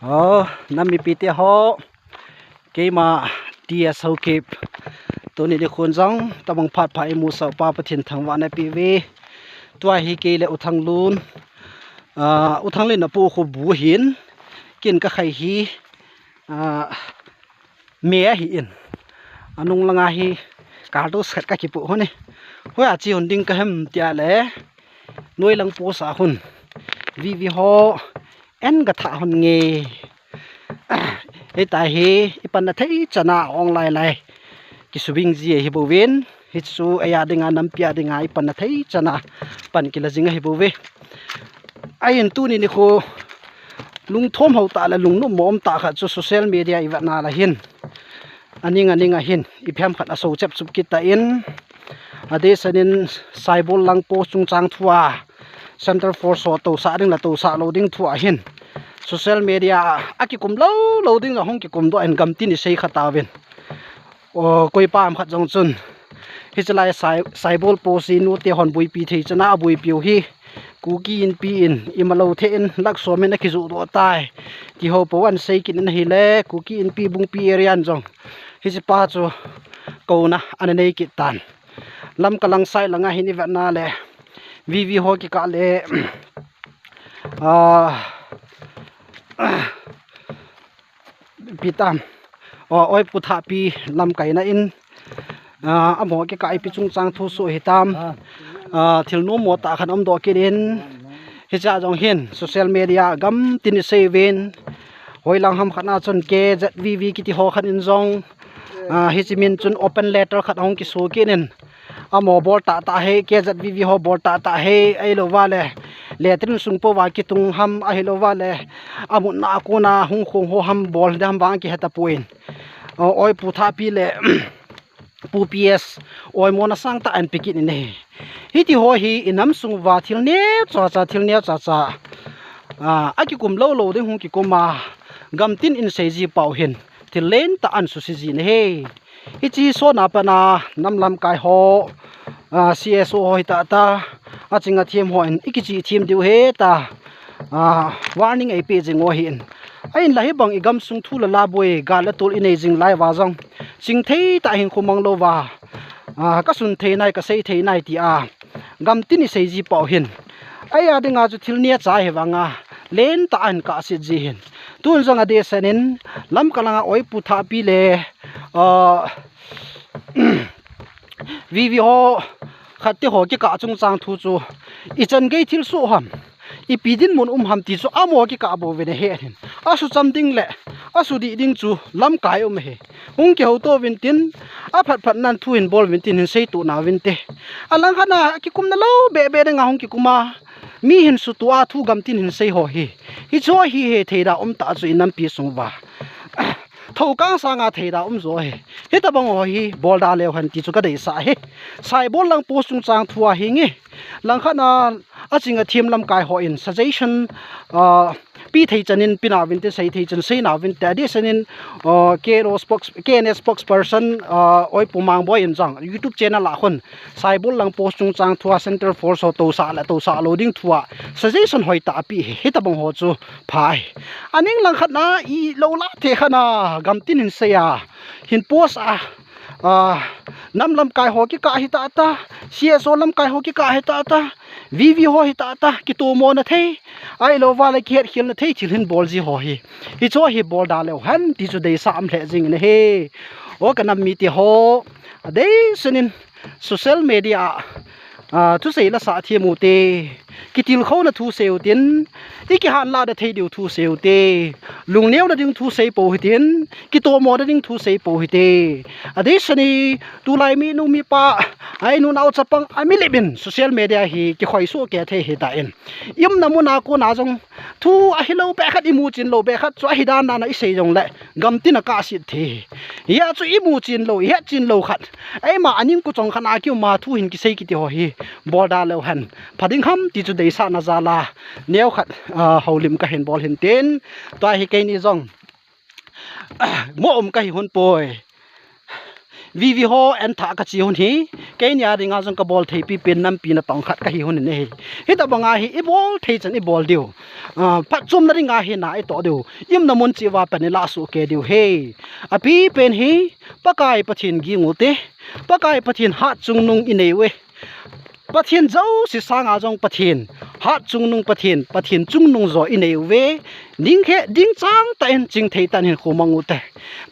nami pite ho ke ma tia sau kip to ni de khun jong tabang phat phai mu sa pa pathin thangwa na pi ve tua hi ke le uthang lun uthang le na pu khu bu hin kin ka khai hi me hi in anung langa hi kar do set ka ki pu hone hoi a chi hon ding ka hem tia le noi lang po sa hun vi ho en ga tha hon nge ta hi ipan na thei chana online lai ki subing ji hi bo wen hi chu aya dinga nam pia dinga ipan na thei chana pan ki la jinga hi bo ve ai en tu ni kho lung thom ho ta la lung no mom ta kha chu social media i wa na la hin aninga hin i pham khat aso chep chup ki ta in ade sanin saibol lang po chung chang thua center for so to sa ding la to sa loading thua hin social media akikum lo loading la hong ki kum do en gam tin sei khata wen o koi pam khat jong chun hi chalai saibol po si nu te hon bui pi thei chana bui piu hi ku ki in pi in imalo the in lak so me na ki zu do tai ki ho po an sei kin na hi le ku ki in pi bung pi erian jong hi chi pa chu ko na an nei ki tan lam kalang sai langa hi ni va na le vi ho ki ka le pitam oi putha pi lam kai na in amo ke kai pi chung chang thu su hitam thil no mo ta khan om do ki din hi cha jong hin social media gam tin se ven hoi lang ham khana chon ke zv ki ti ho khan in jong hi chi min chun open letter khat hong ki su ki nin amo bor ta he ke zv ho bor ta he ai lo wa le letrin sung po wa ki tung ham a hi lo wa le amu na ko na hung khong ho ham bol dam bang ki heta puin oi putha pi le pu ps oi mona sang ta an pikin ne hi ti ho hi inam sung wa thil ne cha thil ne cha aki kum lo de hung ki koma gam tin in sei ji pau hin thil len ta an su si ji ne he hi chi so na pa na nam lam kai ho cso hoi ta achinga thiam ho in ikichi thiam diu he ta warning ai pe jing o hin ain la hi bang igam sung thu la boi ga la tul in jing lai wa jong sing thei ta hin khumang lo wa ka sun thei nai ka sei thei nai ti gam tin ni sei ji pau hin aya dinga chu thil nia cha he wanga len ta an ka si ji hin tun jong ade sanin lam kalanga oi putha pi le vi ho khatti ho ki ka chung chang thu chu i chan gei thil su ham i pidin mun ham ti chu amo ki ka bo ve ne he hin asu cham ding le asu di ding chu lam kai he hung ke ho to win tin a phat nan thu in bol win tin hin sei tu na win te alang khana ki kum na lo be de nga hung ki kuma mi hin su tu a thu gam tin hin sei ho hi cho hi he theida ta chu inam pi sung wa thâu cang sang a thei da zo he he ta bang ho hi bol da le han ti chu ka dei sa he sai bol lang po sung chang thua hi nge lang khana a chinga thiam lam kai ho in suggestion pi thei chanin pina win te sei thei chan sei na win ta de sanin kn spokesperson oi pumang boy in jang youtube channel la khon sai bol lang po sung chang thua center for so to sa loading thua suggestion hoi ta pi he ta bang ho chu phai aning lang khat na i lo la the khana gam tin hin se ya hin post nam lam kai ho ki ka hi ta cso lam kai ho ki ka hi ta vv ho hi ta ki to mo na thei ai lo wa la khet khil na thei thil hin bol ji ho hi cho hi bol da le han ti chu dei sam hle jing ne he o ka nam mi ti ho dei sunin social media thu sei la sa thi mu te ki til kho na thu seu tin ti ki han la da thei diu thu seu te lung neu da ding thu sei po hi tin ki to mo da ding thu sei po hi te ade sani tu lai mi nu mi pa ai nu nau chapang ami lebin social media hi ki khoi so ke the hi ta en yum na mu na ko na jong thu a hi lo be khat i mu chin lo be khat cho hi dan na i sei jong le gam tin na ka si the ya chu i mu chin lo ya chin lo khat ai ma anim ku chong khana ki ma thu hin ki sei ki ti ho hi borda lo han phading ham ti chu dei sa na za la neu khat holim ka hen bol hen ten to hi ke ni jong mo ka hi hun poi vi ho en tha ka chi hun hi ke nya ringa jong ka bol thei pi pen nam pi na tong khat ka hi hun ne hi ta banga hi i bol thei chan i bol diu phat chum na ringa hi na i to diu im na mun chi wa pa ni la su ke diu he a pi pen hi pakai pathin gi ngu te pakai pathin ha chung nung i nei we pathin zo si sanga jong pathin hat chung nung pathin chung nung zo in ei we ding khe ding chang ta en ching thei tan hin khumangu te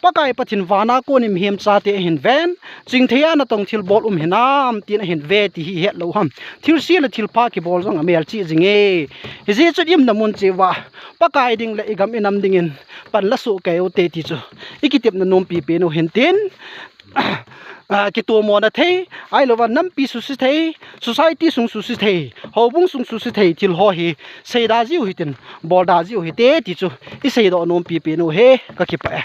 pakai pathin wana ko nim hem cha te hin ven ching theya na tong thil bol hinam tin hin ve ti hi het lo ham thil si la thil pa ki bol jong amel chi jinge hi je chu im na mun che wa pakai ding le igam inam ding in pan la su ke o te ti chu ikitep na nom pi pe no hin tin cái tua mò na thế ai lo van năm pi su si thế society sung su si thế hậu bung sung su si thế til ho hi sei da jiu hi tin bol da jiu hi te ti chu i sei do nom pi pi no he ka ki pa